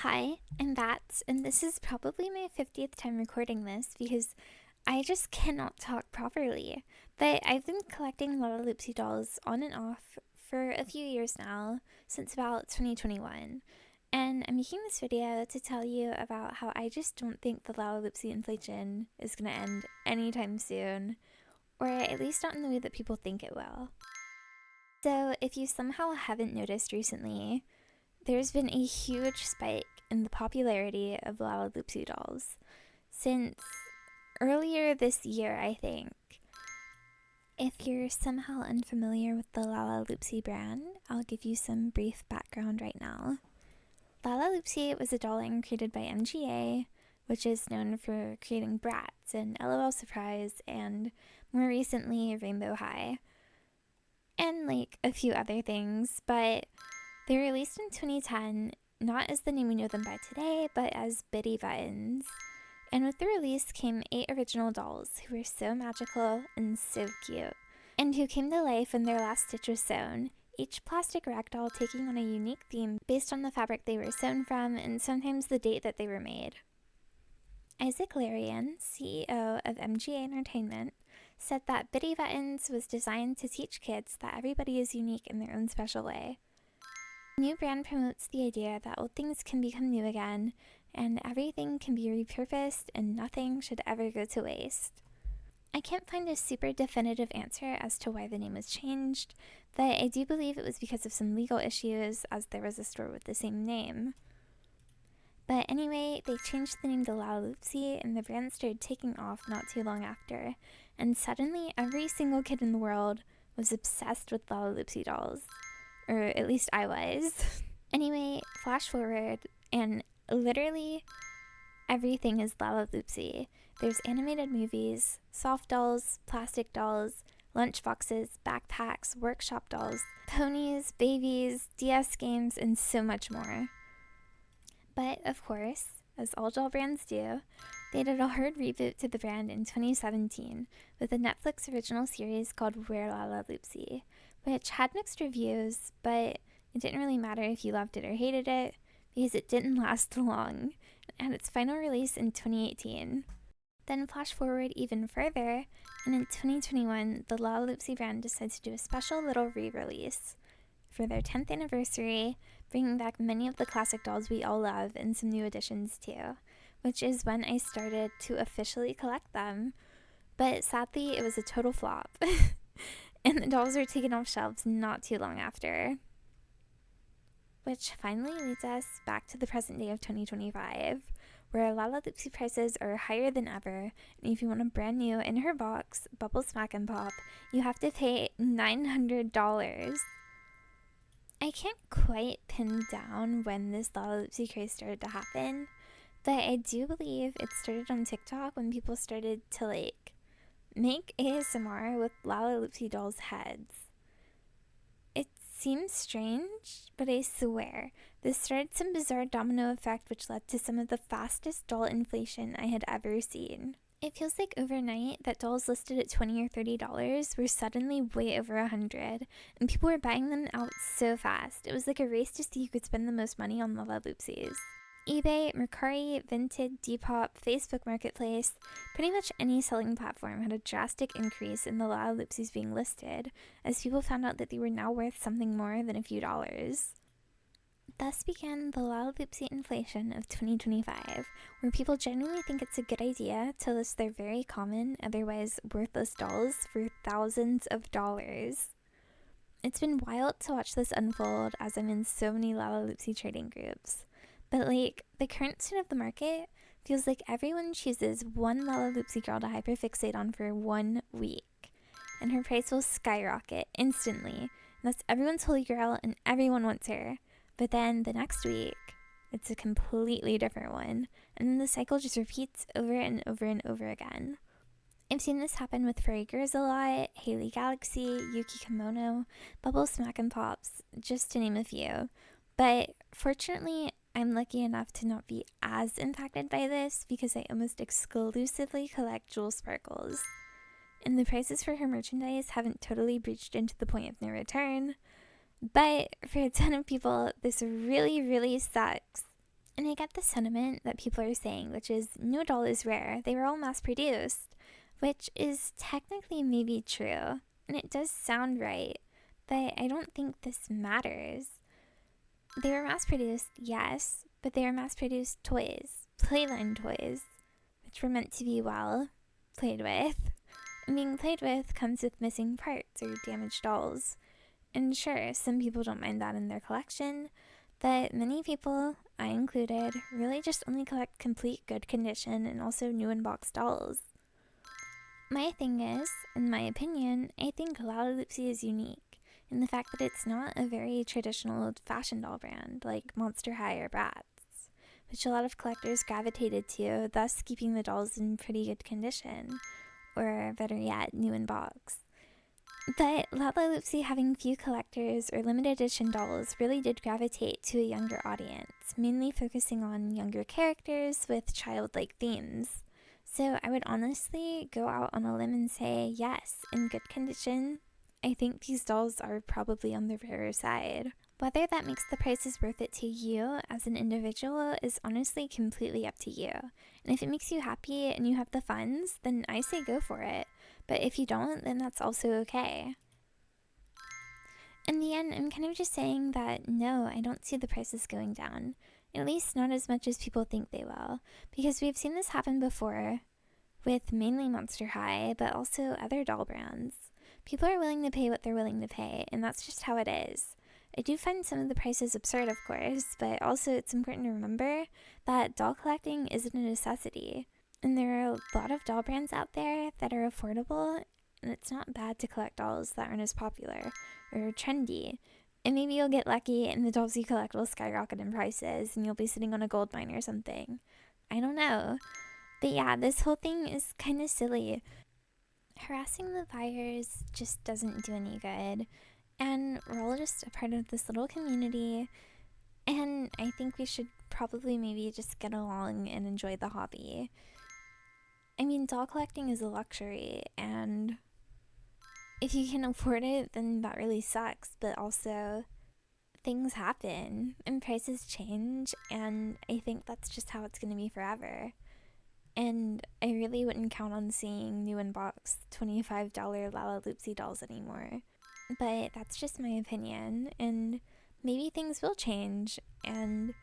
Hi, I'm Bats, and this is probably my 50th time recording this because I just cannot talk properly. But I've been collecting lalaloopsy dolls on and off for a few years now, since about 2021. And I'm making this video to tell you about how I just don't think the lalaloopsy inflation is going to end anytime soon, or at least not in the way that people think it will. So if you somehow haven't noticed recently, there's been a huge spike in the popularity of lalaloopsy dolls since earlier this year, I think. If you're somehow unfamiliar with the lalaloopsy brand, I'll give you some brief background right now. Lalaloopsy was a doll line created by MGA, which is known for creating Bratz and LOL Surprise and more recently Rainbow High, and like a few other things, but they were released in 2010, not as the name we know them by today, but as Bitty Buttons. And with the release came 8 original dolls who were so magical and so cute, and who came to life when their last stitch was sewn, each plastic ragdoll taking on a unique theme based on the fabric they were sewn from and sometimes the date that they were made. Isaac Larian, CEO of MGA Entertainment, said that Bitty Buttons was designed to teach kids that everybody is unique in their own special way. The new brand promotes the idea that old things can become new again, and everything can be repurposed and nothing should ever go to waste. I can't find a super definitive answer as to why the name was changed, but I do believe it was because of some legal issues, as there was a store with the same name. But anyway, they changed the name to lalaloopsy, and the brand started taking off not too long after, and suddenly every single kid in the world was obsessed with lalaloopsy dolls. Or at least I was. Anyway, flash forward, and literally everything is lalaloopsy. There's animated movies, soft dolls, plastic dolls, lunchboxes, backpacks, workshop dolls, ponies, babies, DS games, and so much more. But of course, as all doll brands do, they did a hard reboot to the brand in 2017 with a Netflix original series called Rare Lalaloopsy, which had mixed reviews, but it didn't really matter if you loved it or hated it, because it didn't last long, and had its final release in 2018. Then flash forward even further, and in 2021, the lalaloopsy brand decided to do a special little re-release for their 10th anniversary, bringing back many of the classic dolls we all love and some new additions too, which is when I started to officially collect them. But sadly, it was a total flop. And the dolls were taken off shelves not too long after. Which finally leads us back to the present day of 2025, where lalaloopsy prices are higher than ever, and if you want a brand new in her box, Bubble Smack and Pop, you have to pay $900. I can't quite pin down when this lalaloopsy craze started to happen, but I do believe it started on TikTok when people started to make ASMR with lalaloopsy dolls' heads. It seems strange, but I swear, this started some bizarre domino effect which led to some of the fastest doll inflation I had ever seen. It feels like overnight that dolls listed at $20 or $30 were suddenly way over $100, and people were buying them out so fast. It was like a race to see who could spend the most money on lalaloopsies. eBay, Mercari, Vinted, Depop, Facebook Marketplace, pretty much any selling platform had a drastic increase in the lalaloopsies being listed, as people found out that they were now worth something more than a few dollars. Thus began the lalaloopsy inflation of 2025, where people genuinely think it's a good idea to list their very common, otherwise worthless dolls for thousands of dollars. It's been wild to watch this unfold as I'm in so many lalaloopsy trading groups. But the current state of the market feels like everyone chooses one lalaloopsy girl to hyperfixate on for 1 week, and her price will skyrocket instantly, and that's everyone's holy grail and everyone wants her. But then the next week, it's a completely different one, and then the cycle just repeats over and over and over again. I've seen this happen with Furry Girls a lot, Haley Galaxy, Yuki Kimono, Bubble Smack and Pops, just to name a few. But fortunately, I'm lucky enough to not be as impacted by this because I almost exclusively collect jewel sparkles. And the prices for her merchandise haven't totally breached into the point of no return. But for a ton of people, this really, really sucks. And I get the sentiment that people are saying, which is no doll is rare. They were all mass produced, which is technically maybe true. And it does sound right, but I don't think this matters. They were mass produced, yes, but they were mass produced toys, playline toys, which were meant to be, well, played with. And being played with comes with missing parts or damaged dolls. And sure, some people don't mind that in their collection, but many people, I included, really just only collect complete good condition and also new in-box dolls. My thing is, in my opinion, I think Lalaloopsy is unique in the fact that it's not a very traditional old-fashioned doll brand like Monster High or Bratz, which a lot of collectors gravitated to, thus keeping the dolls in pretty good condition, or better yet, new in box. But Lalaloopsy having few collectors or limited edition dolls really did gravitate to a younger audience, mainly focusing on younger characters with childlike themes. So I would honestly go out on a limb and say, yes, in good condition, I think these dolls are probably on the rarer side. Whether that makes the prices worth it to you as an individual is honestly completely up to you. And if it makes you happy and you have the funds, then I say go for it. But if you don't, then that's also okay. In the end, I'm kind of just saying that no, I don't see the prices going down. At least not as much as people think they will. Because we've seen this happen before with mainly Monster High, but also other doll brands. People are willing to pay what they're willing to pay, and that's just how it is. I do find some of the prices absurd, of course, but also it's important to remember that doll collecting isn't a necessity. And there are a lot of doll brands out there that are affordable, and it's not bad to collect dolls that aren't as popular or trendy. And maybe you'll get lucky and the dolls you collect will skyrocket in prices and you'll be sitting on a gold mine or something. I don't know. But yeah, this whole thing is kind of silly. Harassing the buyers just doesn't do any good. And we're all just a part of this little community. And I think we should probably maybe just get along and enjoy the hobby. I mean, doll collecting is a luxury, and if you can afford it, then that really sucks, but also things happen and prices change, and I think that's just how it's going to be forever. And I really wouldn't count on seeing new in-box $25 Lalaloopsy dolls anymore. But that's just my opinion, and maybe things will change, and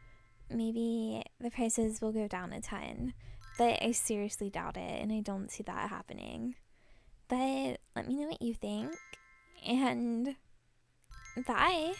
maybe the prices will go down a ton. But I seriously doubt it, and I don't see that happening. But let me know what you think, and bye!